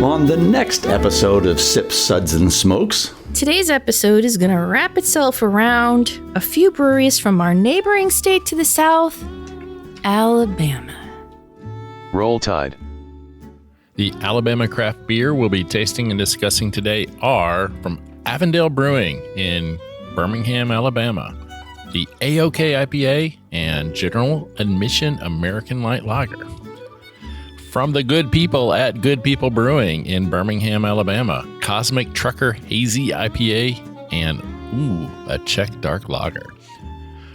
on the next episode of Sips, Suds, and Smokes. Today's episode is going to wrap itself around a few breweries from our neighboring state to the south, Alabama. Roll Tide. The Alabama craft beer we'll be tasting and discussing today are from Avondale Brewing in Birmingham, Alabama, the AOK IPA and General Admission American Light Lager. From the good people at Good People Brewing in Birmingham, Alabama, Cosmic Trucker Hazy IPA and a Czech Dark Lager.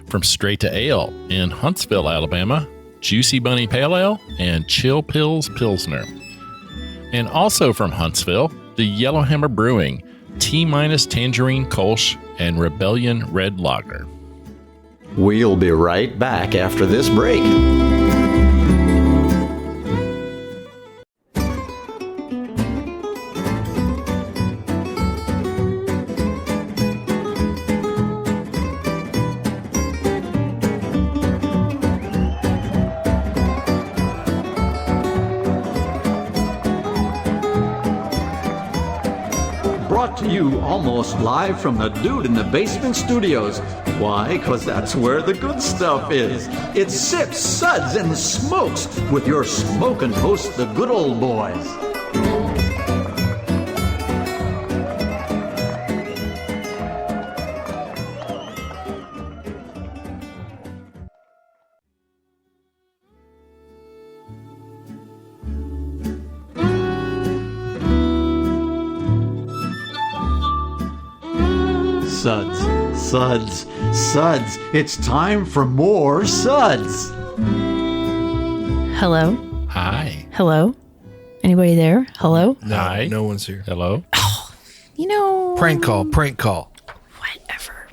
From Straight to Ale in Huntsville, Alabama, Juicy Bunny Pale Ale and Chill Pills Pilsner. And also from Huntsville, the Yellowhammer Brewing T- Tangerine Kölsch and Rebellion Red Lager. We'll be right back after this break. Brought to you almost live from the Dude in the Basement Studios. Why? Because that's where the good stuff is. It's Sips, Suds, and Smokes with your smoking host, the good old boys. Suds, Suds, Suds. It's time for more Suds. Hello? Hi. Hello? Anybody there? Hello? No, Hi. no one's here. Hello. You know... Prank call. Whatever.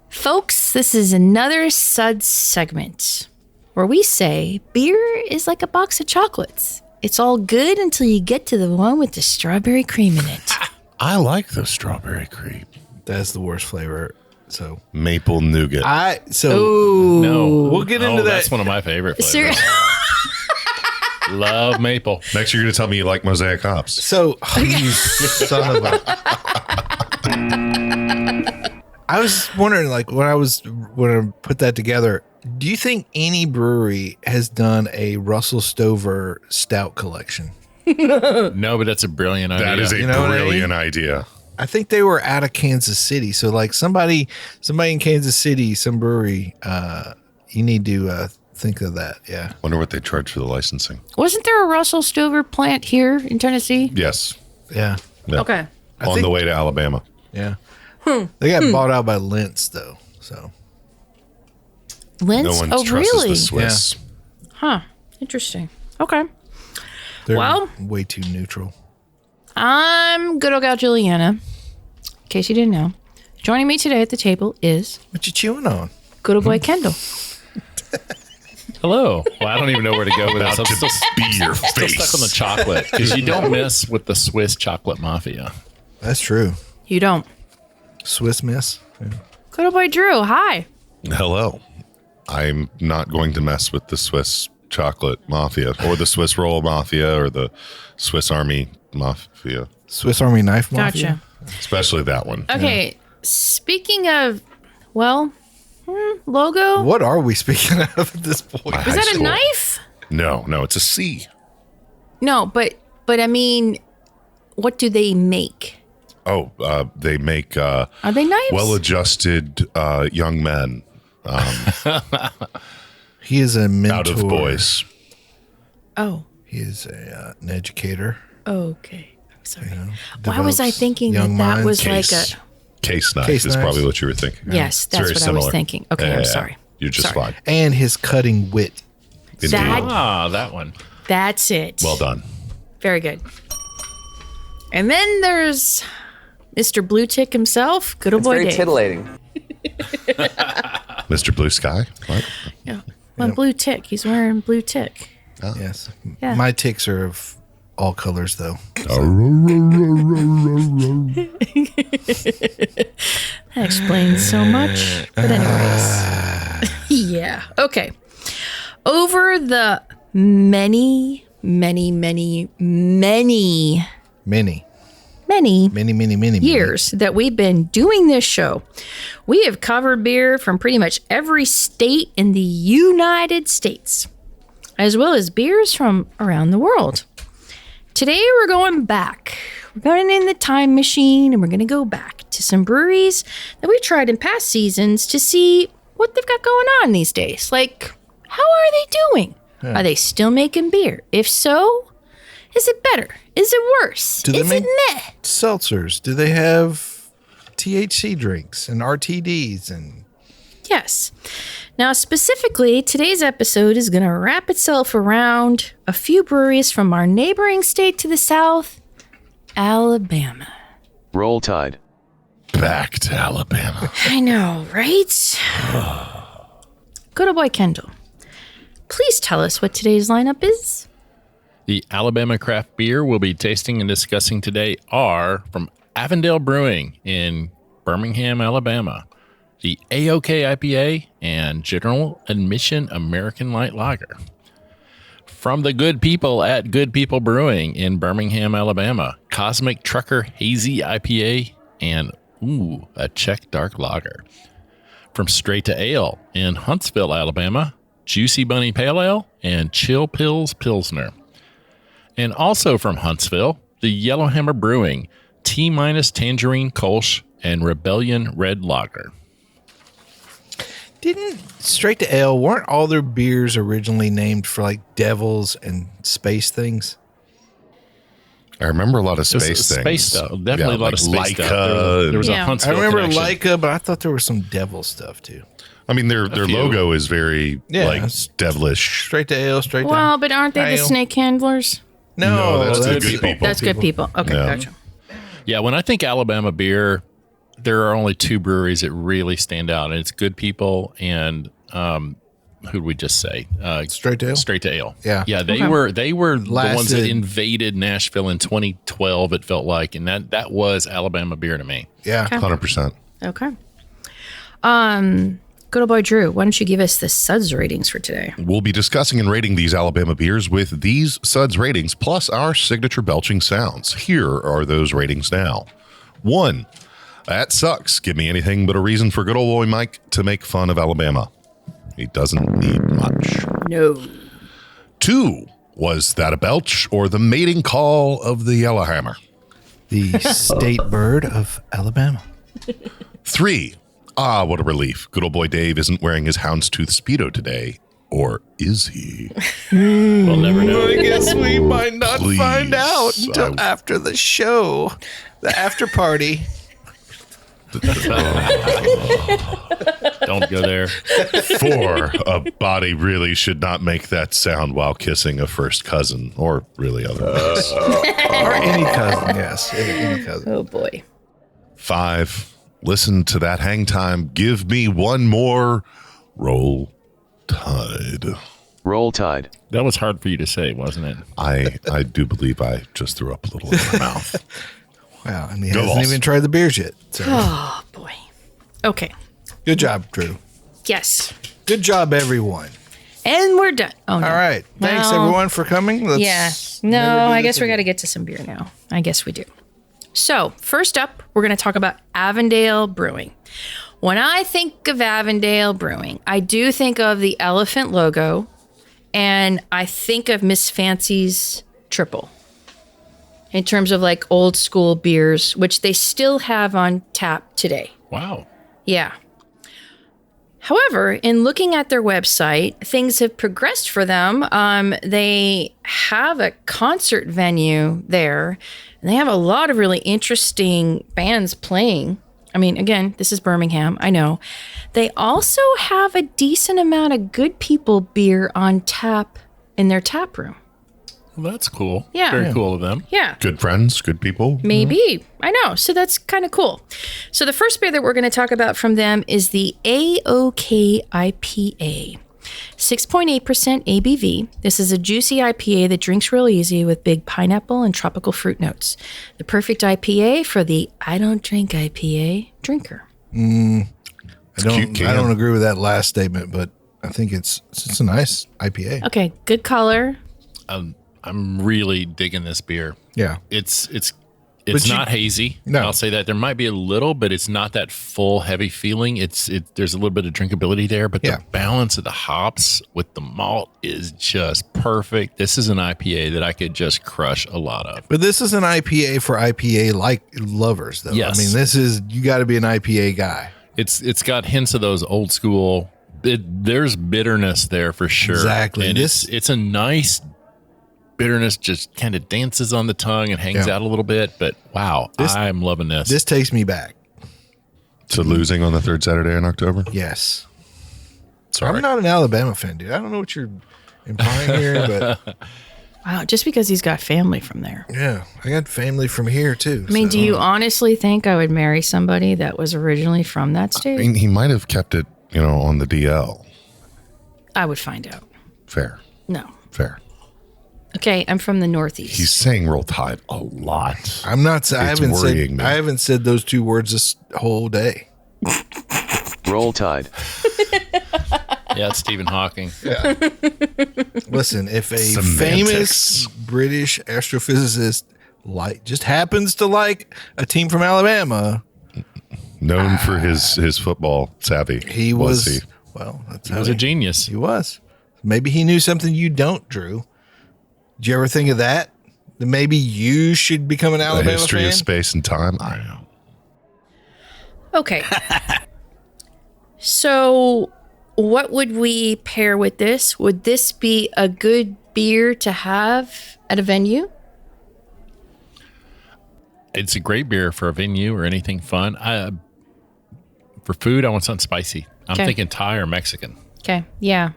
Folks, this is another Suds segment where we say beer is like a box of chocolates. It's all good until you get to the one with the strawberry cream in it. I like the strawberry cream. That's the worst flavor. So Maple nougat. No. We'll get into that. That's one of my favorite flavors. Seriously? Love maple. Next, you're going to tell me you like Mosaic hops. So you son of a. I was wondering, like, when I put that together, do you think any brewery has done a Russell Stover stout collection? No, but that's a brilliant idea. That is a brilliant idea. I think they were out of Kansas City. So like somebody in Kansas City, some brewery, you need to think of that. Yeah. Wonder what they charge for the licensing. Wasn't there a Russell Stover plant here in Tennessee? Yes. Yeah. Yeah. Okay. On the way to Alabama. Yeah. They got bought out by Lentz though. So Lentz? No one Oh, trusts really? the Swiss. Huh. Interesting. Okay. they're Well- way too neutral. I'm good old gal Julieanna. In case you didn't know. Joining me today at the table is What you chewing on? good old boy Kendall. Hello. Well, I don't even know where to go with this. I'm To still, be your still face. stuck on the chocolate because you don't mess with the Swiss chocolate mafia. That's true. You don't. Swiss Miss. Yeah. Good old boy Drew. Hi. Hello. I'm not going to mess with the Swiss chocolate mafia or the Swiss roll mafia or the Swiss Army mafia. Swiss Army knife mafia. Gotcha. Especially that one. Okay. Speaking of, well, logo. What are we speaking of at this point? My Is high that a school. knife? No, it's a C. No, but I mean, what do they make? Oh, they make Are they knives? well-adjusted young men He is a mentor. out of boys. Oh. He is an educator. Okay. I'm sorry. You know, Why was I develops thinking young that minds. like Case. a... Case knife Case is knives. probably what you were thinking. Yes, It's that's very what I similar. was thinking. Okay, I'm sorry. You're just Sorry. fine. And his cutting wit. Indeed. Ah, that one. That's it. Well done. Very good. And then there's Mr. Blue Tick himself. Good old It's boy very Dave. titillating. Mr. Blue Sky. What? Yeah. Well, Blue Tick. He's wearing Blue Tick. Yes. Yeah. My ticks are of all colors, though. That explains so much. But anyways. Yeah. Okay. Over the many many years that we've been doing this show, we have covered beer from pretty much every state in the United States, as well as beers from around the world. Today, we're going back. We're going in the time machine, and we're going to go back to some breweries that we tried in past seasons to see what they've got going on these days. Like, how are they doing? Yeah. Are they still making beer? If so, is it better? Is it worse? Do they is make it meh? seltzers? Do they have THC drinks and RTDs and... Yes. Now, specifically, today's episode is going to wrap itself around a few breweries from our neighboring state to the south, Alabama. Roll Tide. Back to Alabama. I know, right? Good old boy Kendall. Please tell us what today's lineup is. The Alabama craft beer we'll be tasting and discussing today are from Avondale Brewing in Birmingham, Alabama, the AOK IPA and General Admission American Light Lager. From the good people at Good People Brewing in Birmingham, Alabama, Cosmic Trucker Hazy IPA and a Czech dark lager. From Straight to Ale in Huntsville, Alabama, Juicy Bunny Pale Ale and Chill Pills Pilsner. And also from Huntsville, the Yellowhammer Brewing T- Tangerine Kölsch and Rebellion Red Lager. Didn't Straight to Ale, weren't all their beers originally named for like devils and space things? I remember a lot of space things. Space stuff. Definitely a lot of space stuff. There was a I Huntsville remember connection. Leica, but I thought there was some devil stuff too. I mean, their logo is very like devilish. Straight to Ale, straight to Well, but aren't they the snake handlers? No, that's the good people. That's good people. Okay, gotcha. Yeah, when I think Alabama beer, there are only two breweries that really stand out, and it's Good People and who'd we just say? Straight to Ale. Straight to Ale. Yeah. They were the ones that invaded Nashville in 2012. It felt like, and that was Alabama beer to me. Yeah, 100%. Okay. Good old boy Drew, why don't you give us the Suds ratings for today? We'll be discussing and rating these Alabama beers with these Suds ratings, plus our signature belching sounds. Here are those ratings now. 1, that sucks. Give me anything but a reason for good old boy Mike to make fun of Alabama. He doesn't need much. No. 2, was that a belch or the mating call of the Yellowhammer? the state bird of Alabama. 3, what a relief. Good old boy Dave isn't wearing his houndstooth Speedo today. Or is he? We'll never know. I guess we might not Please, find out until after the show, the after party. Don't go there. 4, a body really should not make that sound while kissing a first cousin, or really otherwise. Or any cousin, yes. Any cousin. Oh, boy. 5, listen to that hang time. Give me one more. Roll Tide. Roll Tide. That was hard for you to say, wasn't it? I do believe I just threw up a little in my mouth. Wow, and he Go hasn't Vols. even tried the beers yet. So. Oh, boy. Okay. Good job, Drew. Yes. Good job, everyone. And we're done. Oh, no. All right. Thanks, Well, everyone, for coming. Let's Yeah. No, I guess we got to get to some beer now. I guess we do. So, first up, we're going to talk about Avondale Brewing. When I think of Avondale Brewing, I do think of the elephant logo, and I think of Miss Fancy's Triple in terms of like old school beers, which they still have on tap today. Wow. Yeah. However, in looking at their website, things have progressed for them. They have a concert venue there, and they have a lot of really interesting bands playing. I mean, again, this is Birmingham, I know. They also have a decent amount of Good People beer on tap in their tap room. Well, that's cool. Yeah. Very cool of them. Yeah. Good friends, good people. Maybe. I know. So that's kind of cool. So the first beer that we're going to talk about from them is the AOK IPA. 6.8% ABV. This is a juicy IPA that drinks real easy with big pineapple and tropical fruit notes. The perfect IPA for the I don't drink IPA drinker. I Cute can. don't agree with that last statement, but I think it's a nice IPA. Okay, good color. I I'm really digging this beer. Yeah. It's But not hazy. No. I'll say that. There might be a little, but it's not that full, heavy feeling. There's a little bit of drinkability there, but Yeah. the balance of the hops with the malt is just perfect. This is an IPA that I could just crush a lot of. But this is an IPA for IPA like lovers, though. Yes. I mean, you got to be an IPA guy. It's got hints of those old school. There's bitterness there for sure. Exactly. And it's a nice bitterness, just kind of dances on the tongue and hangs out a little bit. But wow, I'm loving this. This takes me back. So losing on the third Saturday in October? Yes. Sorry. I'm not an Alabama fan, dude. I don't know what you're implying here, but Wow, just because he's got family from there. yeah, I got family from here too. I mean, do you honestly think I would marry somebody that was originally from that I state? mean, he might have kept it, on the DL. I would find out. Fair. No. Fair. Okay, I'm from the Northeast. He's saying Roll Tide a lot. I'm not. I It's haven't worrying said. me. I haven't said those two words this whole day. Roll Tide. Yeah, it's Stephen Hawking. Listen, if a Semantics. famous British astrophysicist just happens to like a team from Alabama, Known for his football savvy. he was. Well, that's He how was a genius. He was. Maybe he knew something you don't, Drew. Did you ever think of that? That maybe you should become an The Alabama history fan? of space and time. I know. Okay. So, what would we pair with this? Would this be a good beer to have at a venue? It's a great beer for a venue or anything fun. For food, I want something spicy. I'm Okay. thinking Thai or Mexican. Okay. Yeah.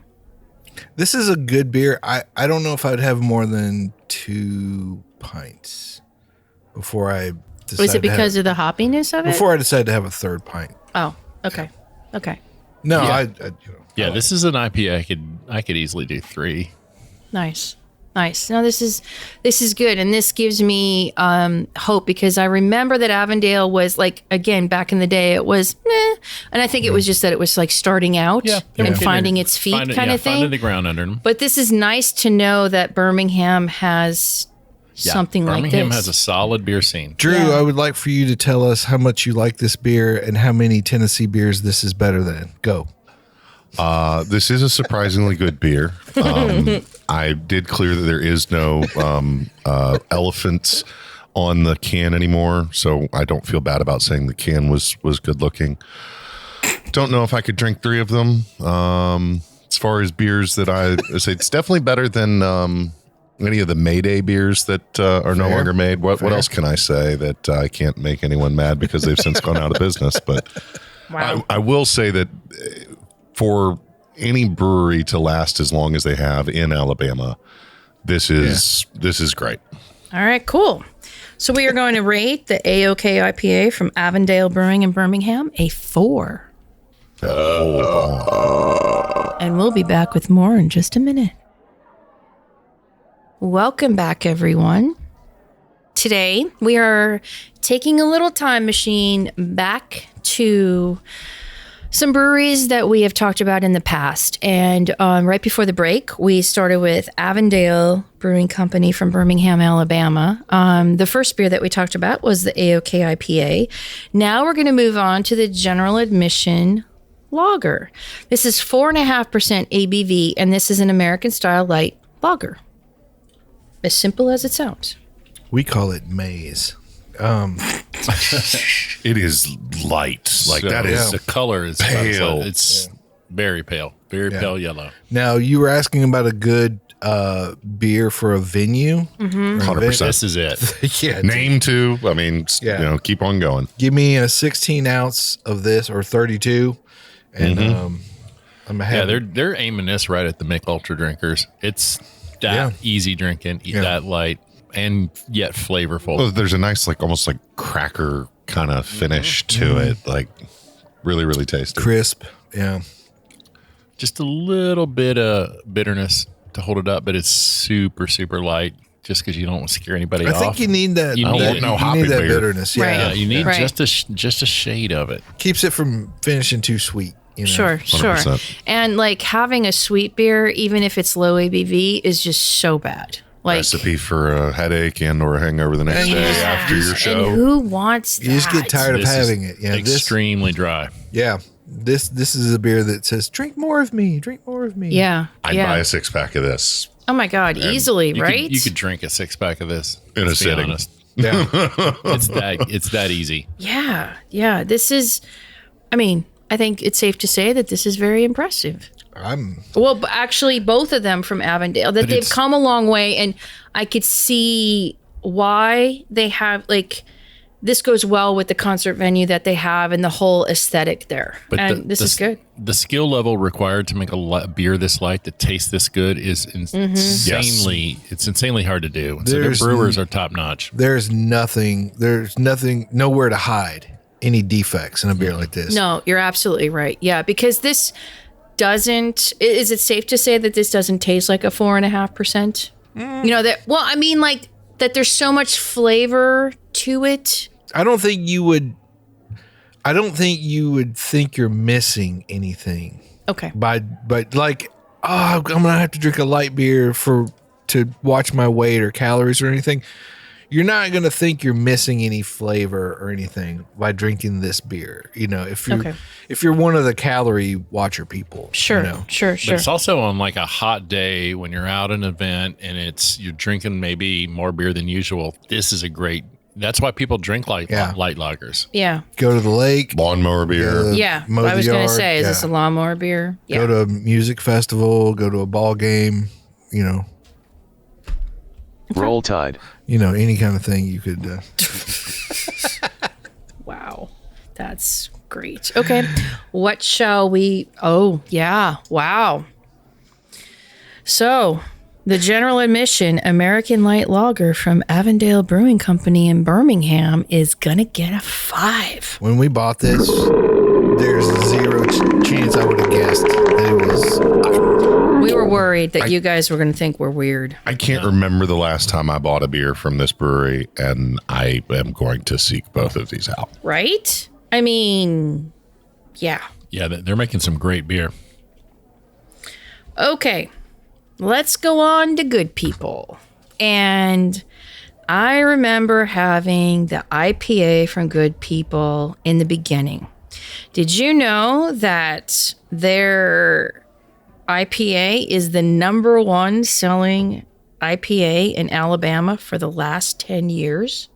This is a good beer. I don't know if I'd have more than 2 pints before I decide Was it because of the hoppiness of it? before I decide to have a third pint. Oh, okay. Okay. No, Yeah. I This is an IPA. I could easily do 3. Nice. Nice. No, this is good. And this gives me hope because I remember that Avondale was like, again, back in the day, it was meh. And I think it was just that it was like starting out and finding its feet kind of Finding thing. the ground under them. But this is nice to know that Birmingham has something like this. Birmingham has a solid beer scene. Drew, Yeah. I would like for you to tell us how much you like this beer and how many Tennessee beers this is better than. Go. This is a surprisingly good beer. I did clear that there is no elephants on the can anymore, so I don't feel bad about saying the can was good looking. Don't know if I could drink 3 of them. As far as beers that I say, it's definitely better than any of the Mayday beers that are no longer made. What else can I say that I can't make anyone mad because they've since gone out of business? But Wow. I will say that for any brewery to last as long as they have in Alabama, this is great. All right, cool. So we are going to rate the AOK IPA from Avondale Brewing in Birmingham a 4. And we'll be back with more in just a minute. Welcome back, everyone. Today, we are taking a little time machine back to some breweries that we have talked about in the past. And right before the break, we started with Avondale Brewing Company from Birmingham, Alabama. The first beer that we talked about was the AOK IPA. Now we're going to move on to the general admission lager. This is 4.5% ABV, and this is an American style light lager. As simple as it sounds. We call it maize. It is light. Like that is the color is pale. It's very pale, very pale yellow. Now, you were asking about a good beer for a venue. 100%. This is it. Yeah. Name 2. I mean, keep on going. Give me a 16 ounce of this or 32. And I'm Yeah, they're aiming this right at the Mick Ultra drinkers. It's that easy drinking, that light, and yet flavorful. Well, there's a nice, almost like cracker kind of finish to it. Like really, really tasty. crisp. Yeah. Just a little bit of bitterness to hold it up, but it's super, super light. Just because you don't want to scare anybody off. I think you need that. You need- you no need hoppy that beer. bitterness. Yeah. Right. Yeah, you need Right. just a shade of it. Keeps it from finishing too sweet. You know? Sure. 100%. And like having a sweet beer, even if it's low ABV, is just so bad. Like, Recipe for a headache and or a hangover the next day after your show. and who wants that? You just get tired of This is having it. Yeah, extremely dry. This is a beer that says, drink more of me, drink more of me. Yeah. I'd buy a 6-pack of this Oh my God, easily, right? You could drink a 6-pack of this in a let's be sitting. honest. Yeah. It's that easy. Yeah. This is, I mean, I think it's safe to say that this is very impressive. Well, actually, both of them from Avondale, that they've come a long way, and I could see why they have, like, this goes well with the concert venue that they have and the whole aesthetic there. And this is good. The skill level required to make a beer this light that tastes this good is insanely. It's insanely hard to do. So their brewers are top notch. There's nothing, nowhere to hide any defects in a beer like this. No, you're absolutely right. Yeah, because this doesn't. Is it safe to say that this doesn't taste like a 4.5%? You know that. Well, I mean, like that. There's so much flavor to it. I don't think you would think you're missing anything. Okay. But like, I'm gonna have to drink a light beer to watch my weight or calories or anything. You're not gonna think you're missing any flavor or anything by drinking this beer. You know, if you're one of the calorie watcher people. Sure. You know? Sure. But it's also on like a hot day when you're out at an event and you're drinking maybe more beer than usual. This is a great. That's why people drink light lagers. Yeah. Go to the lake. Lawnmower beer. Yeah. mow I the was going to yard. say, is this a lawnmower beer? Yeah. Go to a music festival. Go to a ball game. You know. Roll Tide. You know, any kind of thing you could. Wow. That's great. Okay. What shall we? Oh, yeah. Wow. So, the general admission American Light Lager from Avondale Brewing Company in Birmingham is going to get a 5. When we bought this, there's zero chance I would have guessed that it was. We were worried that you guys were going to think we're weird. I can't remember the last time I bought a beer from this brewery, and I am going to seek both of these out. Right? I mean, yeah. Yeah, they're making some great beer. Okay. Let's go on to Good People. And I remember having the IPA from Good People in the beginning. Did you know that their IPA is the number one selling IPA in Alabama for the last 10 years?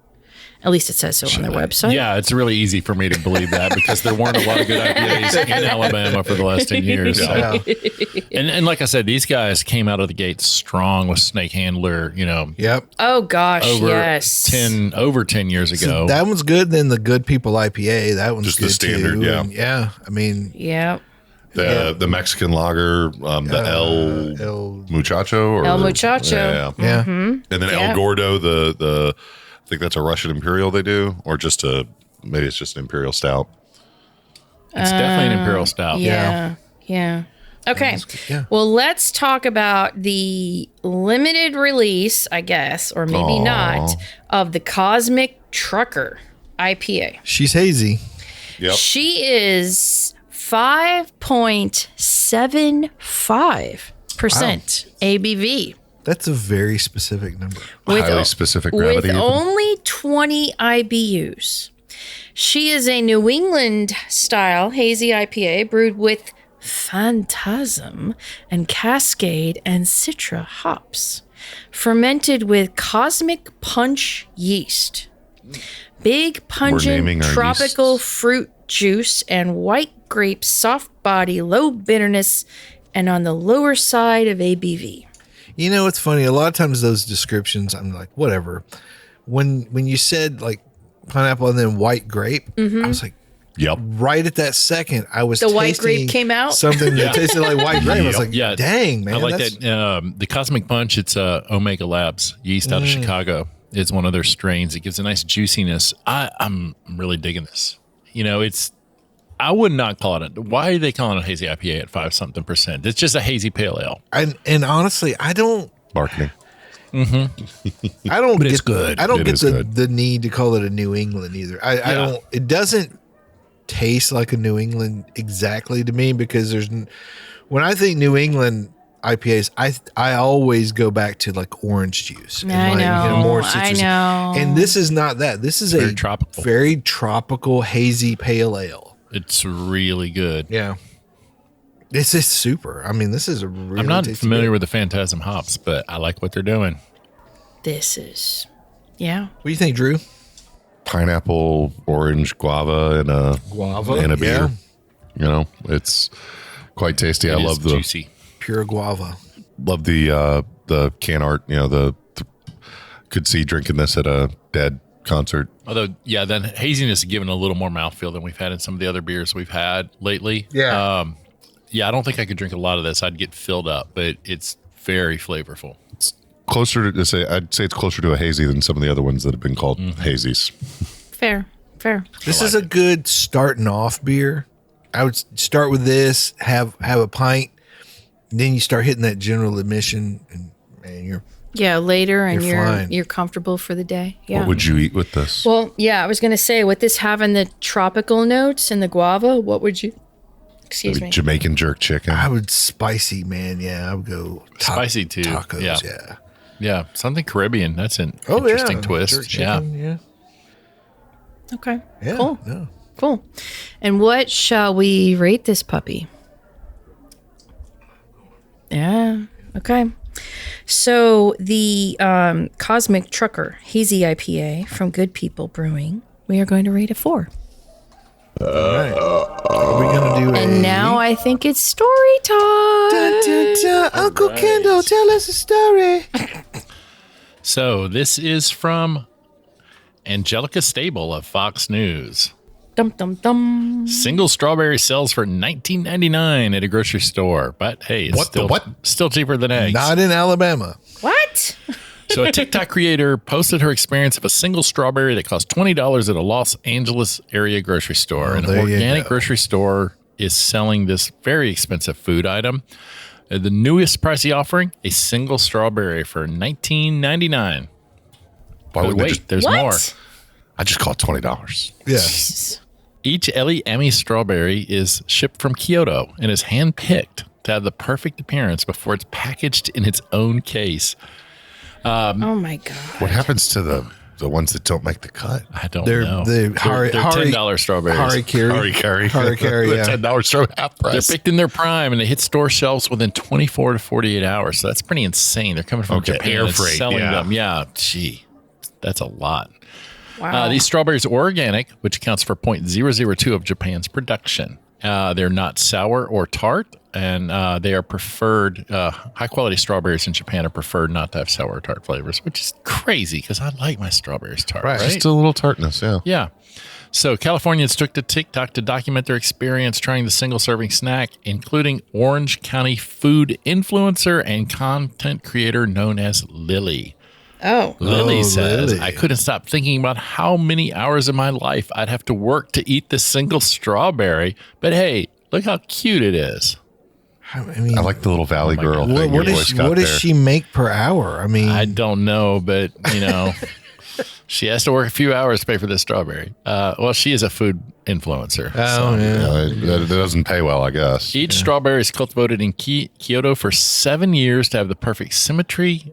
At least it says so on their website. Yeah, it's really easy for me to believe that because there weren't a lot of good IPAs in Alabama for the last 10 years. So. Yeah. And like I said, these guys came out of the gate strong with Snake Handler, you know, Yep. Oh, gosh, over yes. 10 years ago. That one's good. Then the Good People IPA, that one's Just good the standard, too. yeah. And yeah. I mean, Yep. The Mexican lager, the El Muchacho. Or El Muchacho. yeah. And then Yeah. El Gordo, the I think that's a Russian Imperial they do, or just maybe it's just an Imperial Stout. It's definitely an Imperial Stout. Yeah. Okay. Yeah. Well, let's talk about the limited release, I guess, or maybe not, of the Cosmic Trucker IPA. She's hazy. Yep. She is 5.75% ABV. That's a very specific number. Highly specific gravity. With only 20 IBUs. She is a New England style hazy IPA brewed with Phantasm and Cascade and Citra hops. Fermented with Cosmic Punch yeast. Big naming pungent our tropical yeasts. fruit juice and white grape soft body, low bitterness, and on the lower side of ABV. You know, it's funny. A lot of times those descriptions, I'm like, whatever. When you said like pineapple and then white grape, I was like, Yep. right at that second, I was The white tasting grape came out? something that tasted like white grape. I was like, Yeah. dang, man. I like that's- that. The Cosmic Punch, it's Omega Labs yeast out of Chicago. It's one of their strains. It gives a nice juiciness. I'm really digging this. You know, I would not call it why are they calling it a hazy IPA at 5% It's just a hazy pale ale. And honestly, I don't Marketing. but it's good. I don't It get is the, good. the need to call it a New England either. I don't. It doesn't taste like a New England exactly to me because when I think New England, IPAs, I always go back to like orange juice. And I know. More I citrusy. know. And this is not that. This is Very a tropical. very tropical, hazy pale ale. It's really good. Yeah. This is super. I mean, this is a really I'm not tasty familiar beer. with the Phantasm hops, but I like what they're doing. This is, yeah. What do you think, Drew? Pineapple, orange, guava, and a Guava? beer. You know, it's quite tasty. I It is love the juicy. Pure guava. the can art. You know, the could see drinking this at a Dead concert. Although, yeah, then haziness is given a little more mouthfeel than we've had in some of the other beers we've had lately. Yeah. Yeah, I don't think I could drink a lot of this. I'd get filled up, but it's very flavorful. Closer to say, I'd say it's closer to a hazy than some of the other ones that have been called hazies. Fair. This is a good starting off beer. I would start with this, have a pint, then you start hitting that general admission, and man, you're Yeah, later and You're fine. you're comfortable for the day. Yeah. What would you eat with this? Well, yeah, I was going to say, with this having the tropical notes and the guava, what would you, excuse Maybe me. Jamaican jerk chicken. I would spicy, man. Yeah, I would go Spicy, too. Tacos, Yeah. yeah. Yeah, something Caribbean. That's an Oh, interesting yeah. twist. Jerk Yeah. chicken, yeah. Okay. Yeah. Cool. No. Cool. And what shall we rate this puppy? Yeah. Okay. So the Cosmic Trucker Hazy IPA from Good People Brewing, we are going to rate a 4. All right. Are we going to do And now I think it's story time. Uncle Kendall, tell us a story. So this is from Angelica Stable of Fox News. Dum dum dum. Single strawberry sells for $19.99 at a grocery store, but hey, it's What the still, what? still cheaper than eggs. Not in Alabama. What? So a TikTok creator posted her experience of a single strawberry that cost $20 at a Los Angeles area grocery store. An there you organic go. grocery store is selling this very expensive food item. The newest pricey offering, a single strawberry for $19.99. Why But would they wait, just, there's What? more. I just call it $20. Yeah. Each Ellie Emmy strawberry is shipped from Kyoto and is hand-picked to have the perfect appearance before it's packaged in its own case. Oh my God. What happens to the ones that don't make the cut? I don't They're know. the They're $10 strawberries. Harikiri. Harikiri, The yeah. $10 straw half They're price. picked in their prime and they hit store shelves within 24 to 48 hours. So that's pretty insane. They're coming from Okay, Japan air and freight, selling yeah. them. Yeah, gee, that's a lot. Wow. These strawberries are organic, which accounts for 0.002 of Japan's production. They're not sour or tart, and they are preferred. High-quality strawberries in Japan are preferred not to have sour or tart flavors, which is crazy because I like my strawberries tart. Right. Right? Just a little tartness, yeah. Yeah. So Californians took to TikTok to document their experience trying the single-serving snack, including Orange County food influencer and content creator known as Lily. Oh. Lily says, Lily. I couldn't stop thinking about how many hours of my life I'd have to work to eat this single strawberry. But hey, look how cute it is. I mean, I like the little Valley my girl God. thing what your does voice got what does there. she make per hour? I mean, I don't know, but you know, she has to work a few hours to pay for this strawberry. Well, she is a food influencer. oh, yeah. That doesn't pay well, I guess. Each strawberry is cultivated in Kyoto for 7 years to have the perfect symmetry,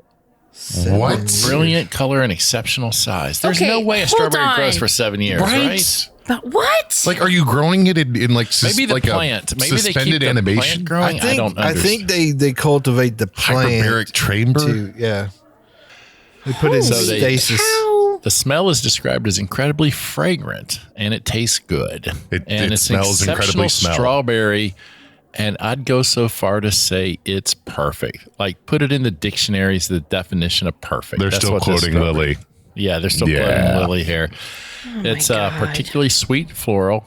What? brilliant color, and exceptional size. There's Okay, no way a hold strawberry on. grows for 7 years, right? But what? Like, are you growing it in like Maybe the like plant. a Maybe they keep suspended the animation? plant growing. I don't I understand. think they cultivate the plant Hyperbaric chamber. to They put it in So they- stasis. How? The smell is described as incredibly fragrant, and it tastes good. It and it's smells an incredibly exceptional smell. strawberry, and I'd go so far to say it's perfect. Like, put it in the dictionaries, the definition of perfect. They're That's still what this quoting strawberry- Lily. Yeah, they're still Yeah. quoting Lily here. It's God. particularly sweet floral.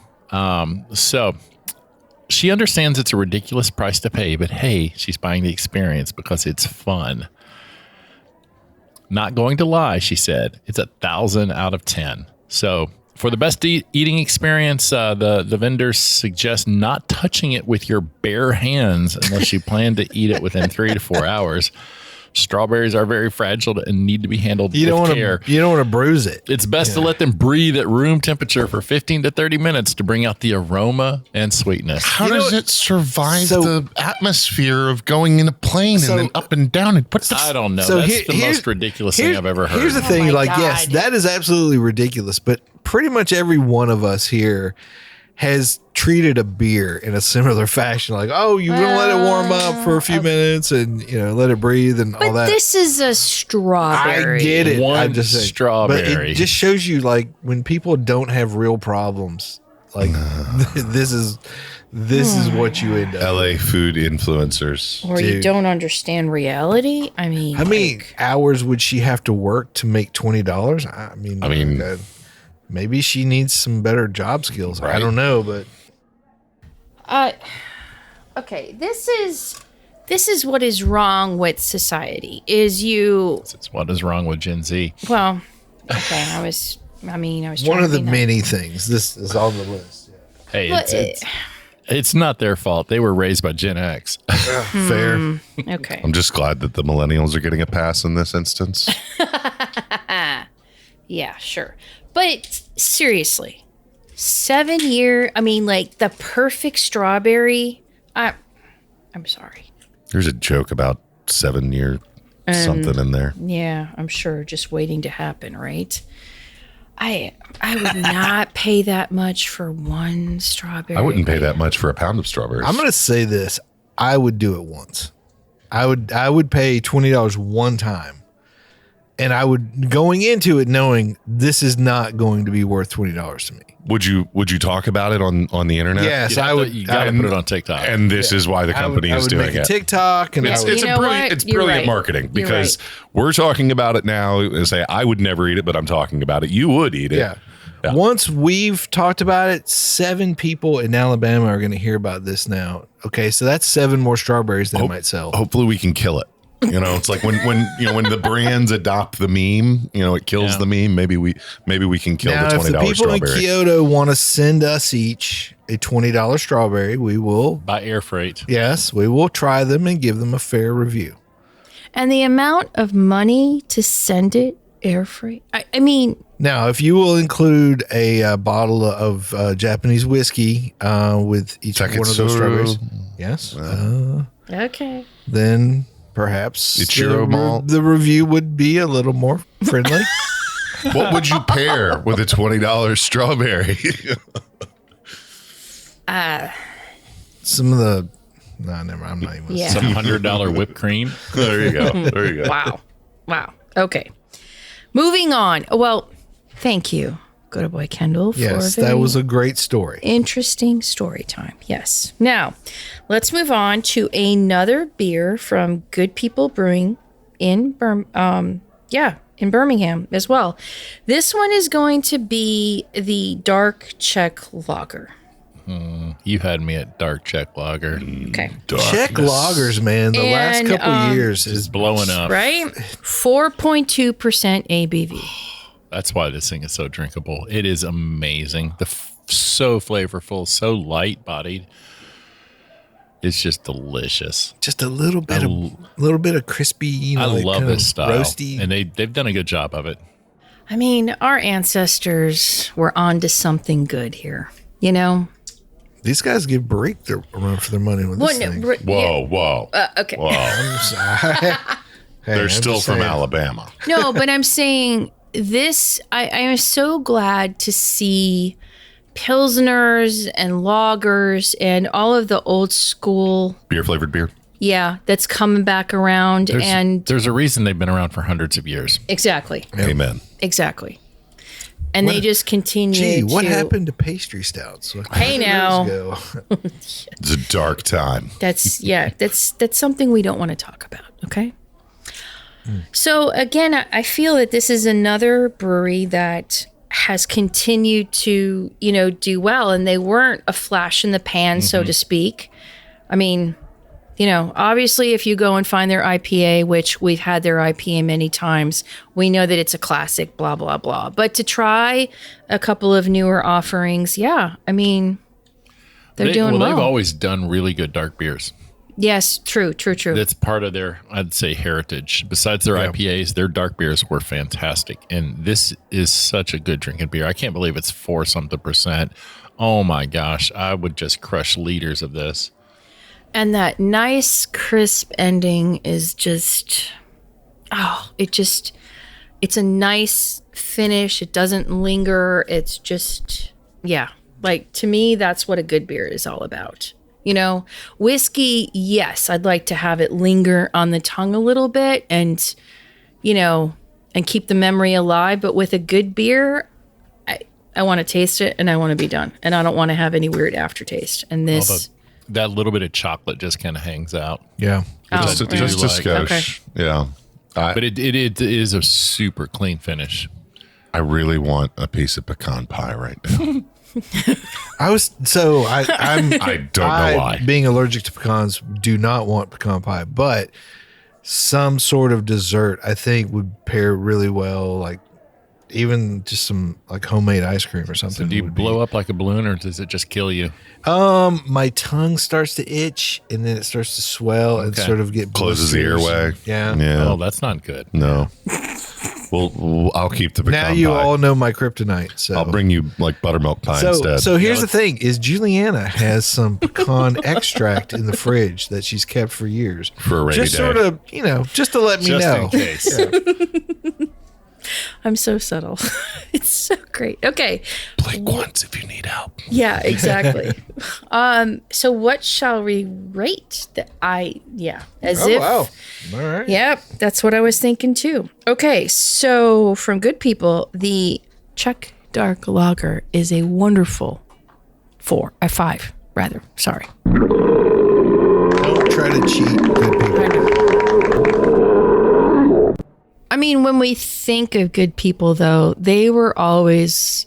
So she understands it's a ridiculous price to pay, but hey, she's buying the experience because it's fun. Not going to lie, she said. It's 1,000 out of 10. So for the best eating experience, the vendors suggest not touching it with your bare hands unless you plan to eat it within 3 to 4 hours. Strawberries are very fragile and need to be handled with care. You don't want to bruise it. It's best to let them breathe at room temperature for 15 to 30 minutes to bring out the aroma and sweetness. How does it survive the atmosphere of going in a plane and then up and down? And I don't know. That's the most ridiculous thing I've ever heard. Here's the thing. Yes, that is absolutely ridiculous. But pretty much every one of us here has treated a beer in a similar fashion. Like, oh, you're going to let it warm up for a few minutes and, let it breathe and all that. This is a strawberry. I get it. One I'm just saying. strawberry. But it just shows you, like, when people don't have real problems, like, this is what you end up LA food influencers. Or you don't understand reality. I mean, how many hours would she have to work to make $20? I mean, maybe she needs some better job skills. Right. I don't know, but okay, this is what is wrong with society. It's what is wrong with Gen Z. Well, okay, I was one of the many things. This is on the list. Yeah. Hey, it's not their fault. They were raised by Gen X. Fair. Okay. I'm just glad that the millennials are getting a pass in this instance. Yeah, sure. But seriously, 7 year, the perfect strawberry. I'm sorry. There's a joke about 7 year something in there. Yeah, I'm sure. Just waiting to happen, right? I would not pay that much for one strawberry. I wouldn't pay that much for a pound of strawberries. I'm going to say this. I would do it once. I would pay $20 one time. And I would going into it knowing this is not going to be worth $20 to me. Would you talk about it on the internet? Yes, I would. You got to put it on TikTok. And this is why the company is doing it. TikTok and it's brilliant marketing because we're talking about it now and say I would never eat it, but I'm talking about it. You would eat it. Yeah. Once we've talked about it, 7 people in Alabama are going to hear about this now. Okay, so that's 7 more strawberries they might sell. Hopefully we can kill it. It's like when the brands adopt the meme, it kills the meme. Maybe we can kill the $20 if the people strawberry. in Kyoto want to send us each a $20 strawberry, we will by air freight. Yes, we will try them and give them a fair review. And the amount of money to send it air freight. I mean, now if you will include a bottle of Japanese whiskey with each one of those strawberries, yes, okay, then. Perhaps the review would be a little more friendly. What would you pair with a $20 strawberry? Some of the never. I'm not even. Yeah. Some $100 whipped cream. There you go. Wow. Okay. Moving on. Well, thank you. Good boy, Kendall. Yes, that was a great story. Interesting story time. Yes. Now, let's move on to another beer from Good People Brewing in Birmingham as well. This one is going to be the dark Czech lager. You had me at dark Czech lager. Okay. Czech lagers, man. The last couple years is blowing up. Right? 4.2% ABV. That's why this thing is so drinkable. It is amazing. So flavorful, so light bodied. It's just delicious. Just a little bit of crispy. I love this style, roasty, and they've done a good job of it. I mean, our ancestors were onto something good here. These guys give Break a run for their money with this thing. Whoa. Okay. Whoa. I'm sorry. They're still from Alabama. No, but I'm saying this, I am so glad to see Pilsners and lagers and all of the old school Beer flavored beer. Yeah, that's coming back around. There's a reason they've been around for hundreds of years. Exactly. Amen. Exactly. And they just continue what happened to pastry stouts? Hey now. It's a dark time. That's something we don't want to talk about, okay? So again, I feel that this is another brewery that has continued to, do well, and they weren't a flash in the pan, so to speak. I mean, obviously if you go and find their IPA, which we've had their IPA many times, we know that it's a classic, blah, blah, blah. But to try a couple of newer offerings, I mean, they're doing well. They've always done really good dark beers. Yes, true. That's part of their, I'd say, heritage. Besides their IPAs, their dark beers were fantastic. And this is such a good drinking beer. I can't believe it's 4-something%. Oh my gosh. I would just crush liters of this. And that nice crisp ending is just, it's a nice finish. It doesn't linger. It's just, like to me, that's what a good beer is all about. You know, whiskey, yes, I'd like to have it linger on the tongue a little bit and, you know, and keep the memory alive. But with a good beer, I want to taste it and I want to be done. And I don't want to have any weird aftertaste. And this... that little bit of chocolate just kind of hangs out. Yeah. Just a skosh. Okay. Yeah. But it is a super clean finish. I really want a piece of pecan pie right now. I'm I don't know why. Being allergic to pecans, do not want pecan pie, but some sort of dessert I think would pair really well, like even just some like homemade ice cream or something. So do you blow up like a balloon or does it just kill you? My tongue starts to itch and then it starts to swell and sort of get closes the blisters. airway. Yeah. Oh, that's not good. No. Well, I'll keep the pecan Now you pie. all know my kryptonite. So I'll bring you like buttermilk pie instead. So here's the thing: is Julieanna has some pecan extract in the fridge that she's kept for years For a rainy just day. sort of, just to let me Just know. in case. I'm so subtle. It's so great. Okay. Blink once if you need help. Yeah, exactly. So what shall we rate? Wow! All right. Yep, that's what I was thinking too. Okay, so from Good People, the Czech Dark Lager is a wonderful 5, rather. Sorry. Don't try to cheat, good people. I mean, when we think of Good People, though, they were always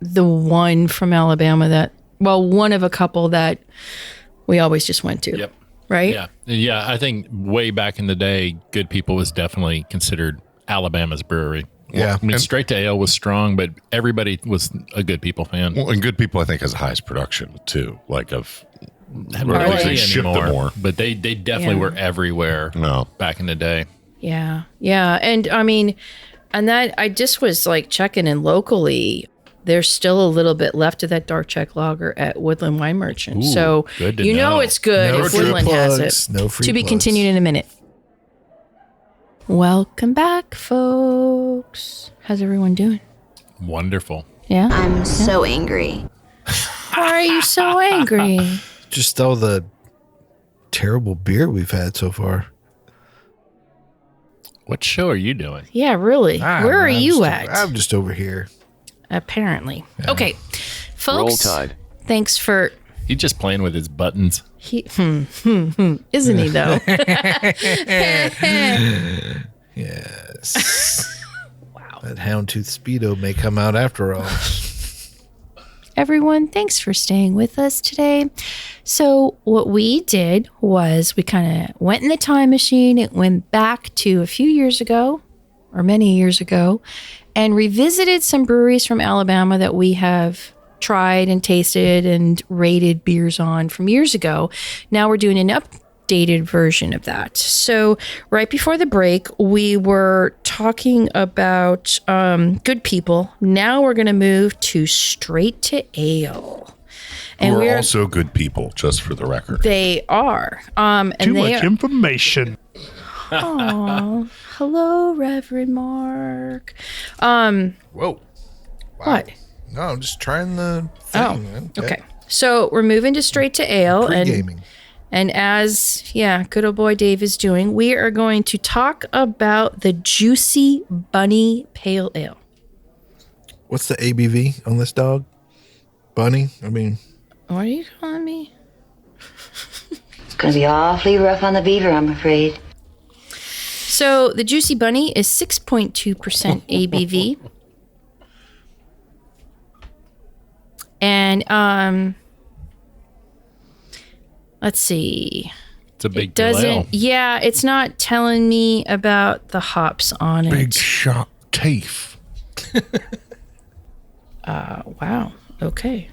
the one from Alabama one of a couple that we always just went to. Yep. Right? Yeah. I think way back in the day, Good People was definitely considered Alabama's brewery. Yeah. I mean, Straight to Ale was strong, but everybody was a Good People fan. Well, and Good People, I think, has the highest production too. Like of, or Hardly at least they ship them more. But they definitely were everywhere back in the day. Yeah. And I mean, and that I just was like checking in locally. There's still a little bit left of that dark Czech lager at Woodland Wine Merchant. Ooh, so good to you know know. it's good No if free Woodland has plugs, it. no free To be plugs. continued in a minute. Welcome back, folks. How's everyone doing? Wonderful. Yeah. I'm so angry. Why are you so angry? Just all the terrible beer we've had so far. What show are you doing? Yeah, really. Where are you at? I'm just over here. Apparently. Okay, Roll folks. Tide. Thanks for. He's just playing with his buttons. Isn't he though? Yes. Wow. That Houndtooth Speedo may come out after all. Everyone, thanks for staying with us today. So what we did was we kind of went in the time machine. It went back to a few years ago, or many years ago, and revisited some breweries from Alabama that we have tried and tasted and rated beers on from years ago. Now we're doing an updated version of that. So right before the break, we were talking about Good People. Now we're going to move to Straight to Ale. And Who are we're also good people, just for the record. They are. And Too they much are. information. Aw. Hello, Reverend Mark. Whoa. What? No, I'm just trying the Oh, thing. okay. So we're moving to Straight to Ale. Pre-gaming. And as, good old boy Dave is doing, we are going to talk about the Juicy Bunny Pale Ale. What's the ABV on this dog? Bunny? I mean, What are you calling me? It's gonna be awfully rough on the beaver, I'm afraid. So the Juicy Bunny is 6.2% ABV. And let's see. It's a big It doesn't. ale. Yeah, it's not telling me about the hops on it. Big sharp teeth. Wow. Okay.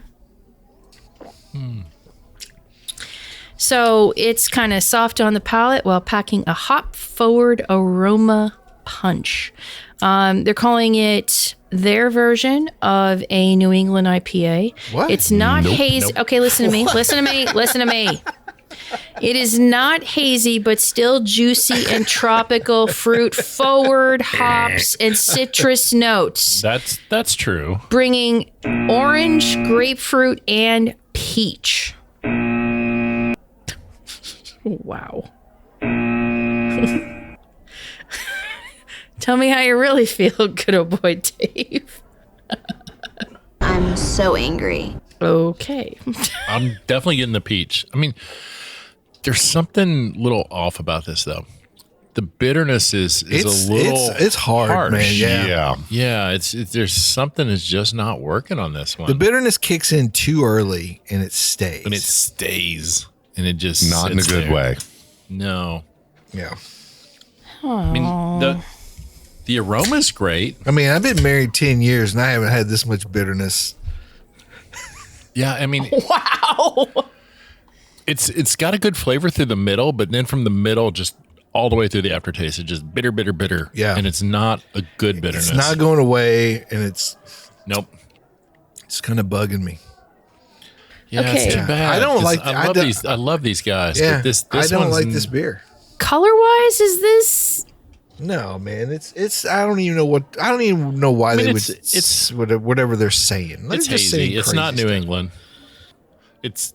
So it's kind of soft on the palate while packing a hop-forward aroma punch. They're calling it their version of a New England IPA. What? It's not hazy. Nope. Okay, listen to me. Listen to me. It is not hazy, but still juicy and tropical fruit forward hops and citrus notes. That's true. Bringing orange, grapefruit, and peach. Wow. Tell me how you really feel, good old boy Dave. I'm so angry. Okay. I'm definitely getting the peach. I mean, there's something a little off about this, though. The bitterness is a little it's hard, harsh. man. Yeah. Yeah, it's there's something that's just not working on this one. The bitterness kicks in too early and it stays. And it stays. And it just Not in a sits good there. way. No. Yeah. I mean, the aroma's great. I mean, I've been married 10 years and I haven't had this much bitterness. Yeah, I mean, Wow. it's got a good flavor through the middle, but then from the middle, just all the way through the aftertaste, it's just bitter, bitter, bitter. Yeah. And it's not a good bitterness. It's not going away and it's kind of bugging me. Yeah, Okay. it's too bad. I don't 'cause like- I love these guys. Yeah. But this I don't one's like this beer. Color-wise, is this... No, man. It's I don't even know why mean, they would it's- it's whatever they're saying. They're It's just saying hazy. It's not crazy New stuff. England. It's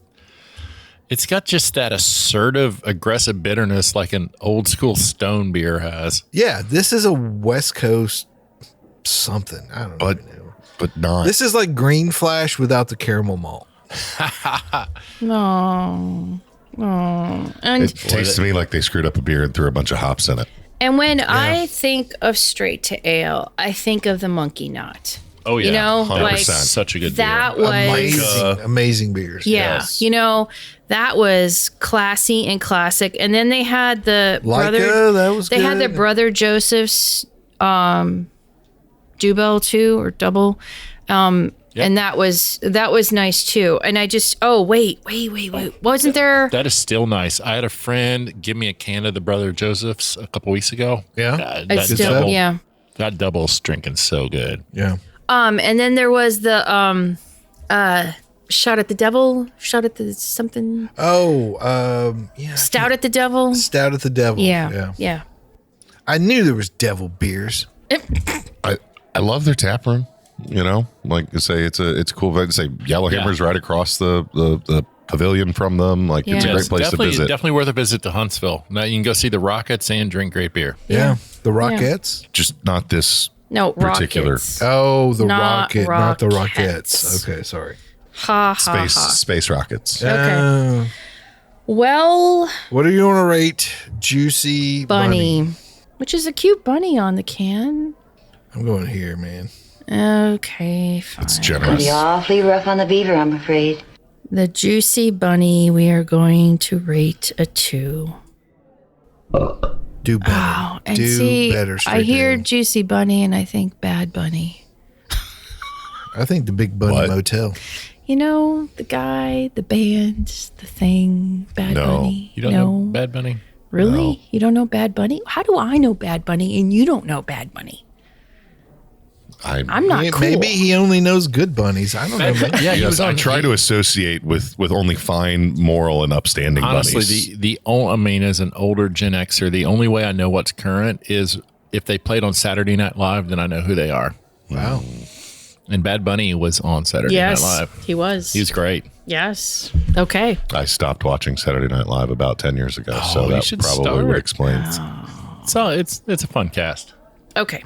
got just that assertive, aggressive bitterness like an old school Stone beer has. Yeah, this is a West Coast something. I don't But even know. but not. This is like Green Flash without the caramel malt. No. And it tastes to me like they screwed up a beer and threw a bunch of hops in it. And when I think of straight to ale, I think of the Monkey Knot. Oh, yeah. You know, 100%. like Such a good that beer. was Amazing beers. yeah. Yes. You know, that was classy and classic. And then they had the brother. that was They had the good. brother Joseph's Dubel too, or double. And that was nice too. And I just wait. Wasn't there? That is still nice. I had a friend give me a can of the Brother Joseph's a couple weeks ago. Yeah. It's still double. yeah. That double's drinking so good. Yeah. And then there was the shot at the devil, shot at the something, Yeah. stout at the devil. Stout at the Devil. Yeah. I knew there was devil beers. I love their tap room. You know, like you say, it's a cool. Say Yellowhammer's right across the pavilion from them. Like it's a Yeah. great place to visit. Definitely worth a visit to Huntsville. Now you can go see the Rockets and drink great beer. Yeah. The Rockettes. Just not this. No, Particular. Rockets. Oh, the Not rocket, not the Rockets. Rockettes. Okay, sorry. Ha ha ha. Space rockets. Okay. Well, What do you want to rate Juicy bunny, which is a cute bunny on the can. I'm going here, man. Okay, fine. It's Gonna generous. be awfully rough on the beaver, I'm afraid. The juicy bunny, we are going to rate a 2. Do better. Oh, and Do see, better. I Straight hear down. juicy bunny and I think bad bunny. I think the Big Bunny What? Motel. You know, the guy, the band, the thing, Bad No. Bunny. You don't know Bad Bunny? Really? No. You don't know Bad Bunny? How do I know Bad Bunny and you don't know Bad Bunny? I'm not cool. Maybe he only knows good bunnies. I don't know. Man. Yeah, he Yes, was I on. try to associate with only fine, moral, and upstanding Honestly, bunnies. I mean, as an older Gen Xer, the only way I know what's current is if they played on Saturday Night Live, then I know who they are. Wow. And Bad Bunny was on Saturday Yes, Night Live. he was. He was great. Yes. Okay. I stopped watching Saturday Night Live about 10 years ago, so you that should probably start. would explain. So it's a fun cast. Okay.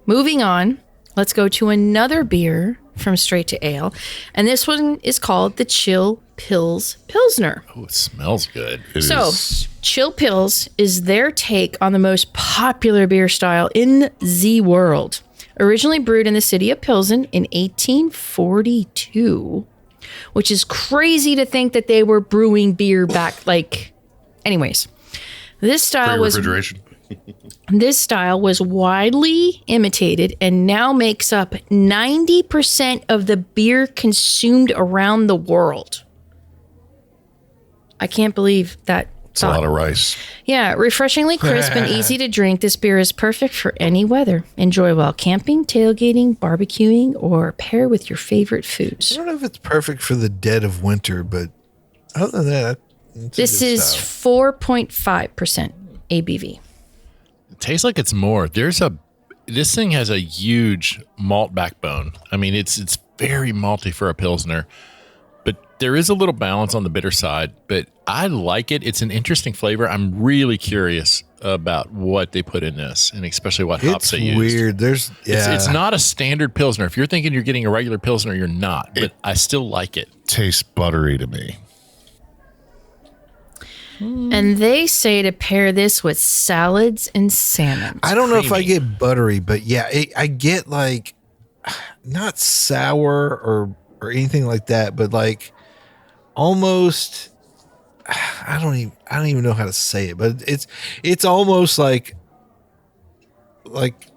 Moving on, let's go to another beer from Straight to Ale. And this one is called the Chill Pils Pilsner. Oh, it smells good. It So, is- Chill Pils is their take on the most popular beer style in the world. Originally brewed in the city of Pilsen in 1842, which is crazy to think that they were brewing beer back anyways. This style was refrigeration. This style was widely imitated and now makes up 90% of the beer consumed around the world. I can't believe that. It's a lot of rice. Yeah, refreshingly crisp and easy to drink. This beer is perfect for any weather. Enjoy while camping, tailgating, barbecuing, or pair with your favorite foods. I don't know if it's perfect for the dead of winter, but other than that, This is 4.5% ABV. It tastes like it's more. This thing has a huge malt backbone. I mean, it's very malty for a Pilsner, but there is a little balance on the bitter side, but I like it. It's an interesting flavor. I'm really curious about what they put in this, and especially what hops they use. Weird. It's not a standard Pilsner. If you're thinking you're getting a regular Pilsner, you're not, but I still like it. Tastes buttery to me. And they say to pair this with salads and salmon. I don't know if I get buttery, but yeah, I get like not sour or anything like that, but like almost. I don't even know how to say it, but it's almost like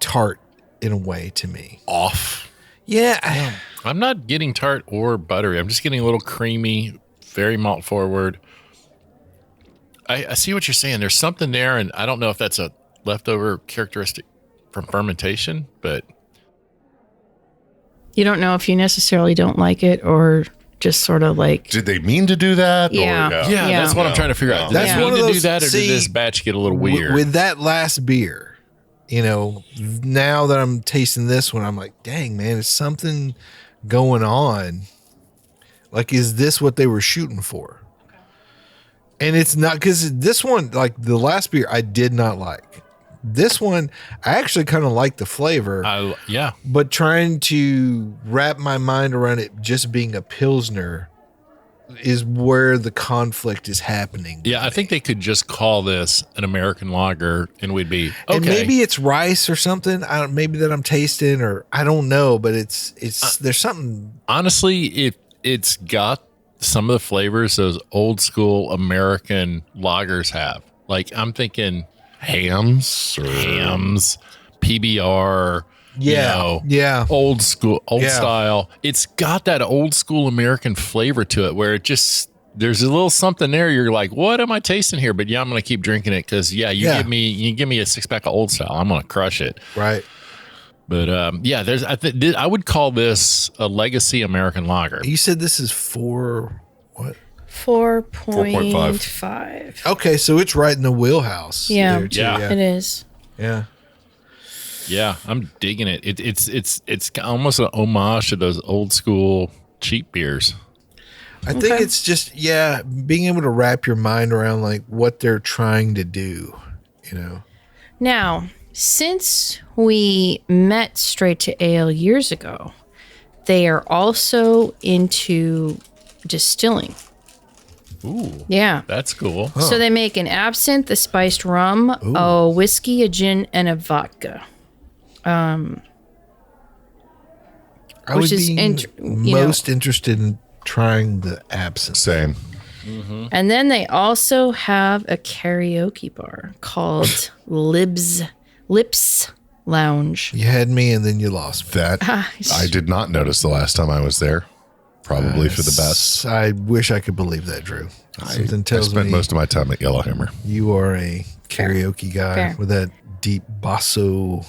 tart in a way to me. Off. Yeah. I'm not getting tart or buttery. I'm just getting a little creamy, very malt forward. I see what you're saying. There's something there, and I don't know if that's a leftover characteristic from fermentation, but You don't know if you necessarily don't like it or just sort of like. Did they mean to do that? Yeah. Or, yeah, that's what I'm trying to figure out. Did That's they one mean of to those- do that, or see, did this batch get a little weird? With that last beer, now that I'm tasting this one, I'm like, dang, man, it's something going on. Like, is this what they were shooting for? And it's not, because this one, like the last beer, I did not like. This one, I actually kind of like the flavor. Yeah. But trying to wrap my mind around it just being a Pilsner is where the conflict is happening. Yeah, I think they could just call this an American lager, and we'd be okay. And maybe it's rice or something. Maybe that I'm tasting, or I don't know. But it's there's something. Honestly, it's got some of the flavors those old school American lagers have. Like I'm thinking hams, PBR. Yeah. Old school, style. It's got that old school American flavor to it where it just, there's a little something there. You're like, what am I tasting here? But yeah, I'm going to keep drinking it because you give me a 6-pack of old style. I'm going to crush it. Right. But I would call this a legacy American lager. You said this is 4.5. 4.5. Okay, so it's right in the wheelhouse. Yeah. There too, Yeah. It is. Yeah. Yeah, I'm digging it. It's almost an homage to those old school cheap beers. I think it's just being able to wrap your mind around like what they're trying to do, Now, since we met Straight to Ale years ago, they are also into distilling. Ooh. Yeah. That's cool. So they make an absinthe, a spiced rum, a whiskey, a gin, and a vodka. I Which would is be most interested in trying the absinthe. Same. And then they also have a karaoke bar called Lips Lounge. You had me and then you lost me. That I did not notice the last time I was there. Probably for the best. I wish I could believe that, Drew. Something I tells spent me most of my time at Yellowhammer. you are a karaoke guy Fair. with that deep basso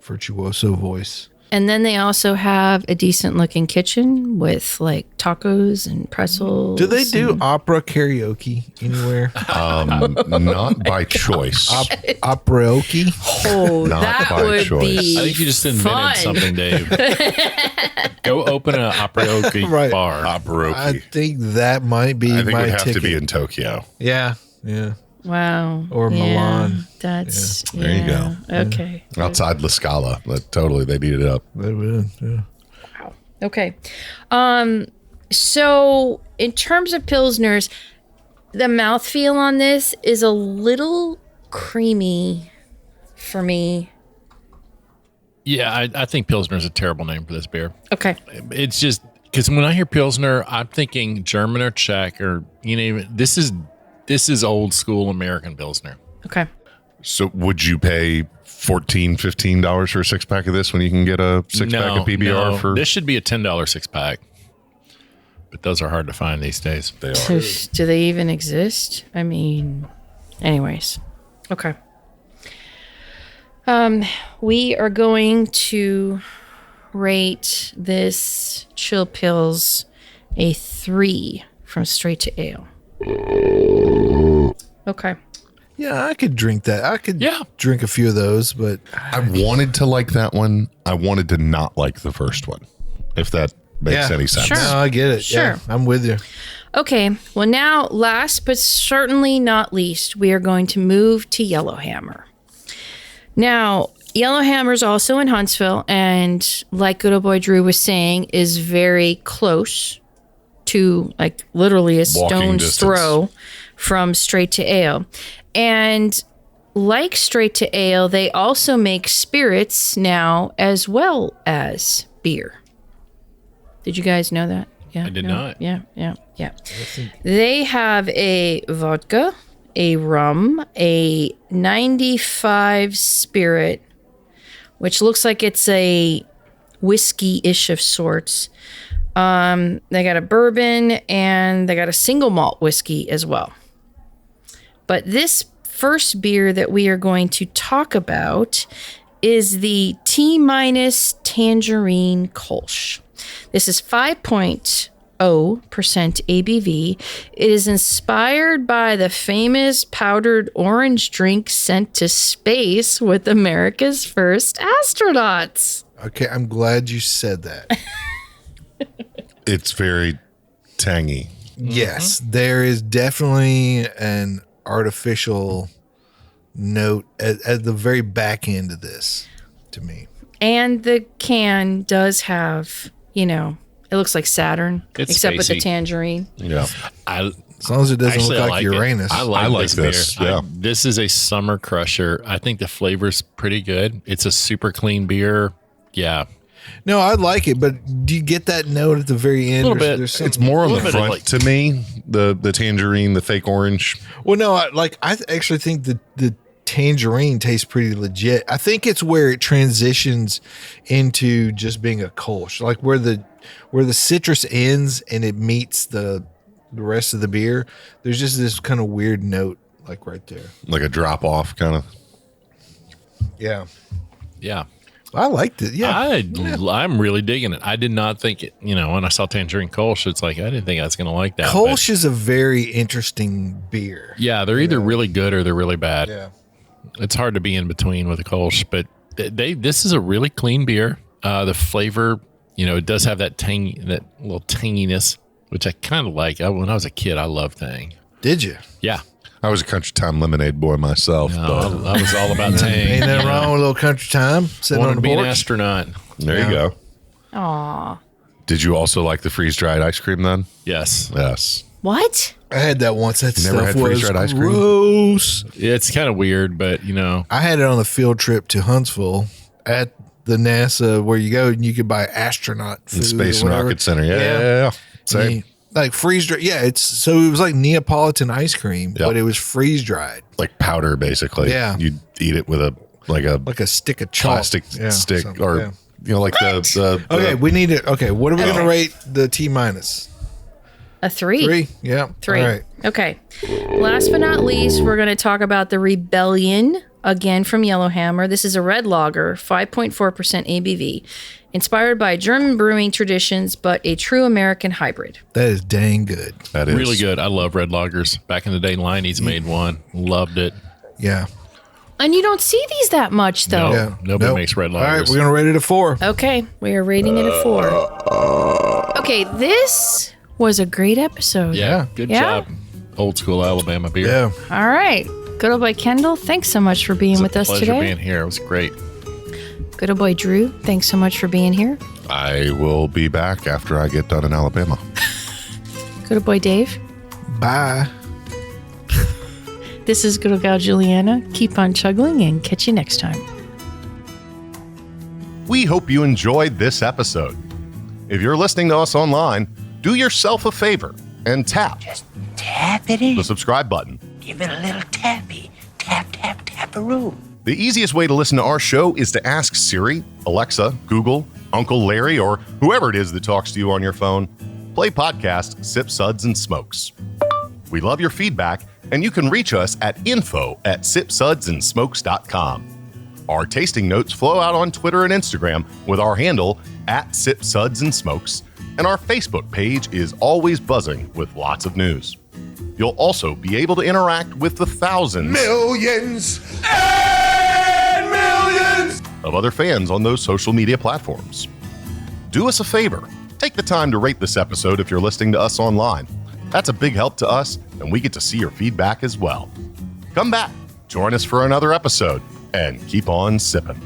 virtuoso voice. And then they also have a decent looking kitchen with like tacos and pretzels. Do they do opera karaoke anywhere? Not by choice. Operaoke? Oh, Not that by would choice. be I think you just invented fun. something, Dave. Go open an karaoke Right. bar. I Operaoke. think that might be I think it my would have ticket. to be in Tokyo. Yeah. Wow. Or Yeah, Milan. That's There you go. Okay. Outside La Scala. But totally, they beat it up. Yeah. Okay. So in terms of Pilsners, the mouthfeel on this is a little creamy for me. Yeah, I think Pilsner is a terrible name for this beer. Okay. It's just because when I hear Pilsner, I'm thinking German or Czech or this is old school American Pilsner. Okay. So would you pay $14, $15 for a 6-pack of this when you can get a 6-pack of PBR for? This should be a $10 6-pack. but those are hard to find these days. They are. Do they even exist? I mean, anyways. Okay. We are going to rate this Chill Pills a 3 from straight to ale. Okay. Yeah, I could drink that. I could drink a few of those, but I wanted to like that one. I wanted to not like the first one, if that makes any sense. Sure. no, I get it. Sure. Yeah, I'm with you. Okay. Well, now, last but certainly not least, we are going to move to Yellowhammer. Now, Yellowhammer is also in Huntsville, and like good old boy Drew was saying, is very close to, like, literally a Walking stone's distance. throw from straight to ale. And like straight to ale, they also make spirits now as well as beer. Did you guys know that? Yeah, I did not. Yeah. They have a vodka, a rum, a 95 spirit, which looks like it's a whiskey-ish of sorts. They got a bourbon, and they got a single malt whiskey as well. But this first beer that we are going to talk about is the T- Tangerine Kölsch. This is 5.0% ABV. It is inspired by the famous powdered orange drink sent to space with America's first astronauts. Okay, I'm glad you said that. It's very tangy. Yes, there is definitely an artificial note at the very back end of this to me. And the can does have, it looks like Saturn, It's except with the spacey. tangerine. Yeah. As long as it doesn't Actually, look I like like Uranus. It. I like this, beer. yeah. This is a summer crusher. I think the flavor's pretty good. It's a super clean beer. Yeah. No, I like it, but do you get that note at the very end? A little bit. There's It's more on the little bit of, front like- to me. The tangerine, the fake orange. Well, no, I actually think the tangerine tastes pretty legit. I think it's where it transitions into just being a Kölsch, like where the citrus ends and it meets the rest of the beer. There's just this kind of weird note, like right there. Like a drop off kind of. Yeah, Yeah. I liked it. Yeah, I'm really digging it. I did not think it, when I saw Tangerine Kölsch, it's like, I didn't think I was going to like that. Kölsch is a very interesting beer. Yeah, they're either really good or they're really bad. Yeah. It's hard to be in between with a Kölsch, but this is a really clean beer. The flavor, it does have that little tanginess, which I kind of like. When I was a kid, I loved tang. Did you? Yeah. I was a Country Time lemonade boy myself. No, but I was all about tang. Ain't nothing wrong with a little country time I sitting wanted on to the be an porch. astronaut. there you go. Aw. Did you also like the freeze dried ice cream then? Yes. Yes. What? I had that once. That You never stuff had was freeze-dried ice cream? gross. It's kind of weird, but I had it on a field trip to Huntsville at the NASA where you go and you could buy astronaut food. The Space or and whatever. Rocket Center. Yeah. Same. And like freeze dried. Yeah, it was like Neapolitan ice cream, Yep. but it was freeze dried, Like powder, basically. Yeah. You'd eat it with like a stick of chalk. plastic Yeah, stick something, or, yeah. like the Okay, we need it. Okay, what are we going to rate the T-? A 3? 3? Yeah. 3. All right. Okay. Last but not least, we're going to talk about the Rebellion, again from Yellowhammer. This is a red lager, 5.4% ABV, inspired by German brewing traditions, but a true American hybrid. That is dang good. that is really good. I love red lagers. Back in the day, Liney's made one. Loved it. Yeah. And you don't see these that much, though. No. Yeah. Nobody makes red All right, lagers. we're going to rate it a 4. Okay, we are rating it a 4. Okay, this was a great episode. Yeah. Good Yeah? job. Old school Alabama beer. Yeah. All right. Good old boy Kendall, thanks so much for being It's a with us pleasure today. being here. It was great. Good old boy Drew, thanks so much for being here. I will be back after I get done in Alabama. Good old boy Dave. Bye. This is good old gal Julieanna. Keep on chuggling and catch you next time. We hope you enjoyed this episode. If you're listening to us online, do yourself a favor and tap Tap it in. the subscribe button. Give it a little tappy. Tap, tap, tap-a-roo. The easiest way to listen to our show is to ask Siri, Alexa, Google, Uncle Larry, or whoever it is that talks to you on your phone, play podcast Sip Suds and Smokes. We love your feedback, and you can reach us at info@sipsudsandsmokes.com. Our tasting notes flow out on Twitter and Instagram with our handle @SipSudsAndSmokes, and our Facebook page is always buzzing with lots of news. You'll also be able to interact with the thousands, millions, and millions of other fans on those social media platforms. Do us a favor. Take the time to rate this episode if you're listening to us online. That's a big help to us, and we get to see your feedback as well. Come back, join us for another episode, and keep on sipping.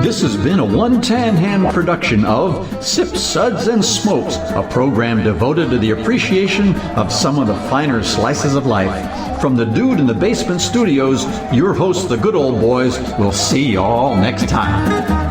This has been a One Tan Hand production of Sip Suds and Smokes, a program devoted to the appreciation of some of the finer slices of life. From the Dude in the Basement Studios, your hosts, the Good Old Boys, will see y'all next time.